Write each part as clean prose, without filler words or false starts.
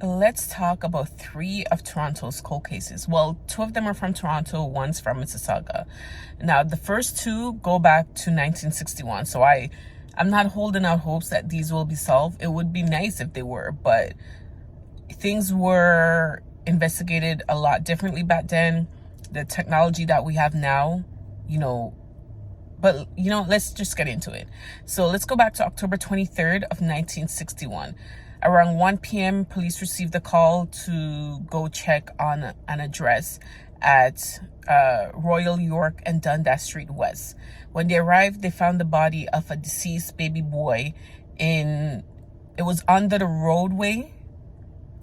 Let's talk about 3 of Toronto's cold cases. Well, 2 of them are from Toronto, one's from Mississauga. Now, the first 2 go back to 1961, so I'm not holding out hopes that these will be solved. It would be nice if they were, but things were investigated a lot differently back then. The technology that we have now, let's just get into it. So let's go back to October 23rd of 1961. Around 1 p.m., police received a call to go check on an address at Royal York and Dundas Street West. When they arrived, they found the body of a deceased baby boy it was under the roadway,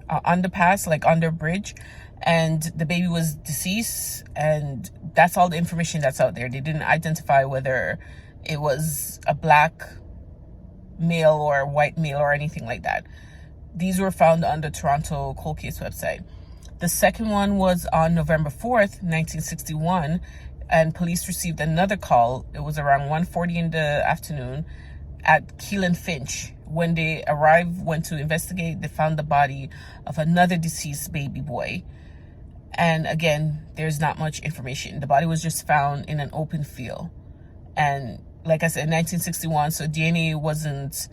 underpass, like under a bridge, and the baby was deceased, and that's all the information that's out there. They didn't identify whether it was a black male or a white male or anything like that. These were found on the Toronto Cold Case website. The second one was on November 4th, 1961, and police received another call. It was around 1:40 in the afternoon at Keelan Finch. When they went to investigate, they found the body of another deceased baby boy. And again, there's not much information. The body was just found in an open field. And like I said, 1961, so DNA wasn't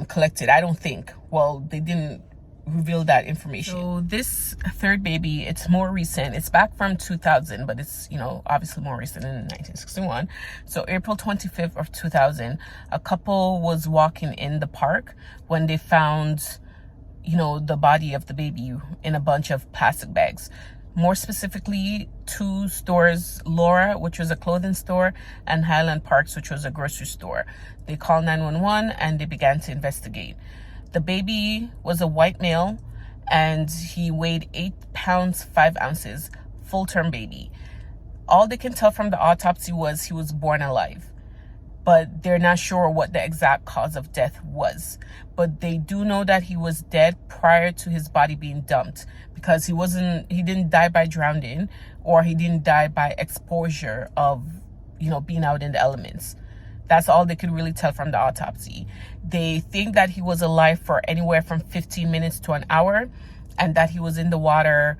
collected, I don't think. Well, they didn't reveal that information. So this third baby, it's more recent. It's back from 2000, but it's, obviously more recent in 1961. So April 25th of 2000, a couple was walking in the park when they found, the body of the baby in a bunch of plastic bags. More specifically, 2 stores, Laura, which was a clothing store, and Highland Parks, which was a grocery store. They called 911 and they began to investigate. The baby was a white male and he weighed 8 pounds 5 ounces, full-term baby. All they can tell from the autopsy was he was born alive, but they're not sure what the exact cause of death was. But they do know that he was dead prior to his body being dumped, because he didn't die by drowning, or he didn't die by exposure of, being out in the elements. That's all they could really tell from the autopsy. They think that he was alive for anywhere from 15 minutes to an hour, and that he was in the water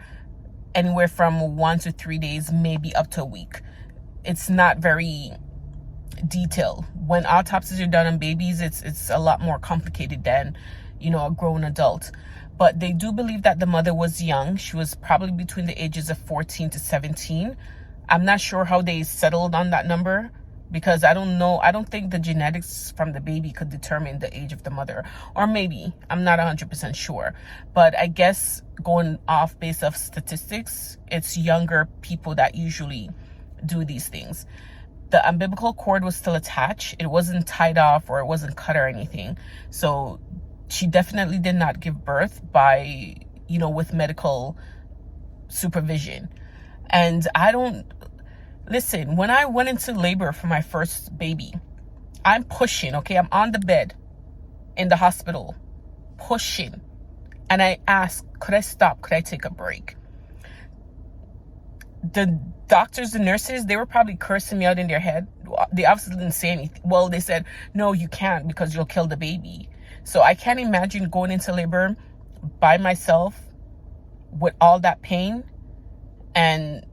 anywhere from 1 to 3 days, maybe up to a week. It's not very detailed. When autopsies are done on babies, it's a lot more complicated than, a grown adult. But they do believe that the mother was young. She was probably between the ages of 14 to 17. I'm not sure how they settled on that number, because I don't know. I don't think the genetics from the baby could determine the age of the mother. Or maybe, I'm not 100% sure. But I guess going off based of statistics, it's younger people that usually do these things. The umbilical cord was still attached. It wasn't tied off or it wasn't cut or anything. So she definitely did not give birth by, with medical supervision. And listen, when I went into labor for my first baby, I'm pushing, okay? I'm on the bed in the hospital, pushing. And I asked, could I stop? Could I take a break? The doctors, the nurses, they were probably cursing me out in their head. They obviously didn't say anything. Well, they said, no, you can't, because you'll kill the baby. So I can't imagine going into labor by myself with all that pain and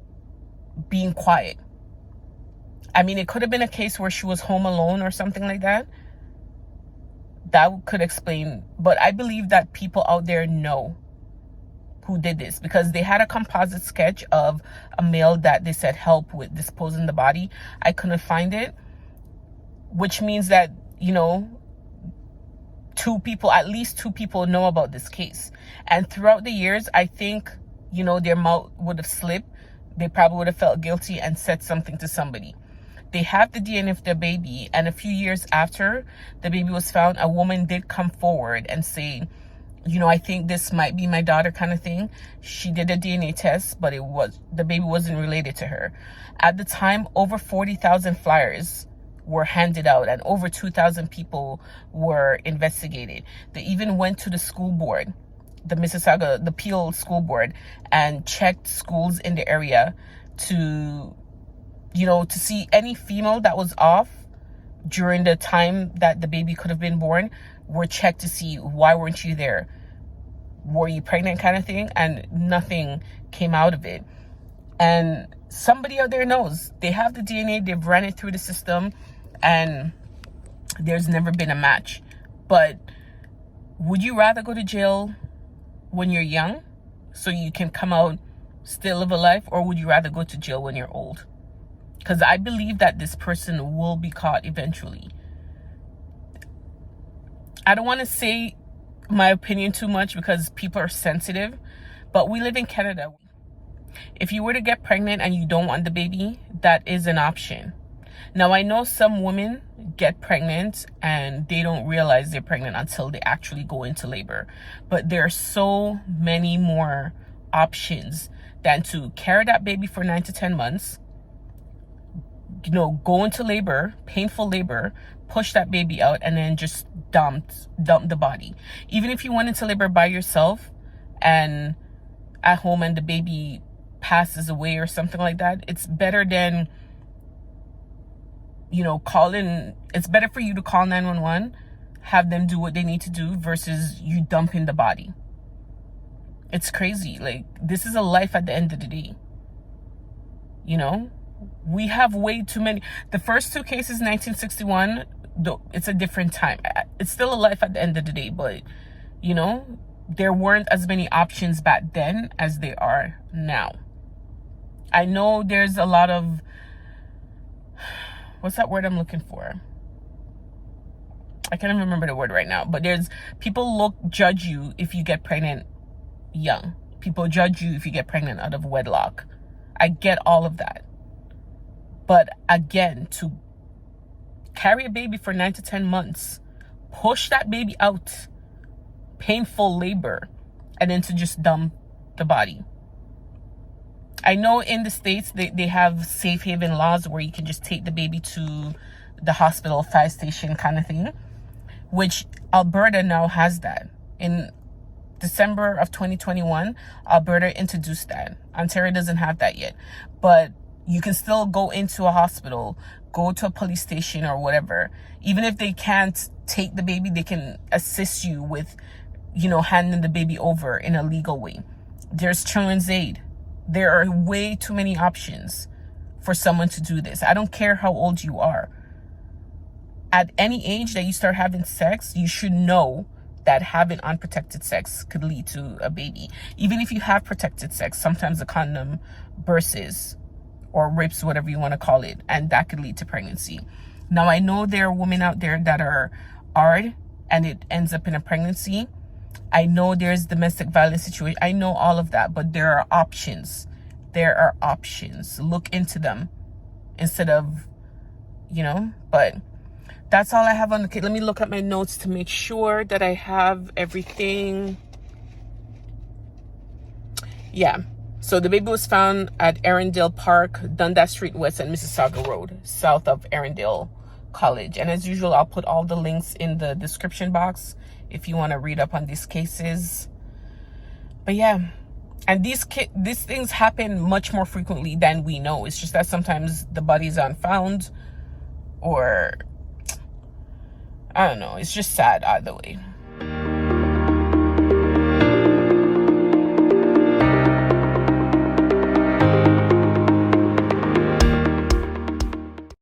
being quiet. I mean, it could have been a case where she was home alone or something like that. That could explain. But I believe that people out there know who did this, because they had a composite sketch of a male that they said help with disposing the body. I couldn't find it, which means that, at least two people know about this case. And throughout the years, I think, their mouth would have slipped. They probably would have felt guilty and said something to somebody. They have the DNA of their baby, and a few years after the baby was found, a woman did come forward and say, I think this might be my daughter, kind of thing. She did a DNA test, but the baby wasn't related to her. At the time, over 40,000 flyers were handed out and over 2,000 people were investigated. They even went to the school board, the Mississauga, the Peel school board, and checked schools in the area to see any female that was off during the time that the baby could have been born, were checked to see, why weren't you there? were you pregnant kind of thing, and nothing came out of it. And somebody out there knows. They have the DNA, they've run it through the system, and there's never been a match. But would you rather go to jail when you're young so you can come out, still live a life, or would you rather go to jail when you're old? Because I believe that this person will be caught eventually. I don't want to say my opinion too much because people are sensitive, but we live in Canada. If you were to get pregnant and you don't want the baby, that is an option. Now, I know some women get pregnant and they don't realize they're pregnant until they actually go into labor. But there are so many more options than to carry that baby for 9 to 10 months, go into labor, painful labor, push that baby out, and then just dump the body. Even if you went into labor by yourself and at home and the baby passes away or something like that, it's better than it's better for you to call 911, have them do what they need to do, versus you dumping the body. It's crazy. Like, this is a life at the end of the day. We have way too many. The first two cases, 1961, it's a different time. It's still a life at the end of the day, but there weren't as many options back then as there are now. I know there's a lot of, what's that word I'm looking for? I can't even remember the word right now, but there's people judge you if you get pregnant young. People judge you if you get pregnant out of wedlock. I get all of that. But again, to carry a baby for 9 to 10 months, push that baby out, painful labor, and then to just dump the body. I know in the States, they have safe haven laws where you can just take the baby to the hospital, fire station kind of thing, which Alberta now has that. In December of 2021, Alberta introduced that. Ontario doesn't have that yet. But you can still go into a hospital, go to a police station or whatever. Even if they can't take the baby, they can assist you with, handing the baby over in a legal way. There's Children's Aid. There are way too many options for someone to do this. I don't care how old you are. At any age that you start having sex, you should know that having unprotected sex could lead to a baby. Even if you have protected sex, sometimes the condom bursts or rips, whatever you want to call it, and that could lead to pregnancy. Now, I know there are women out there that are hard and it ends up in a pregnancy. I know there's domestic violence situation. I know all of that, but there are options. There are options. Look into them instead of, but that's all I have on the case. Let me look at my notes to make sure that I have everything. Yeah. So the baby was found at Arundel Park, Dundas Street West, and Mississauga Road, south of Arundel College. And as usual, I'll put all the links in the description box if you want to read up on these cases. But yeah, and these things happen much more frequently than we know. It's just that sometimes the bodies aren't found, or I don't know. It's just sad either way.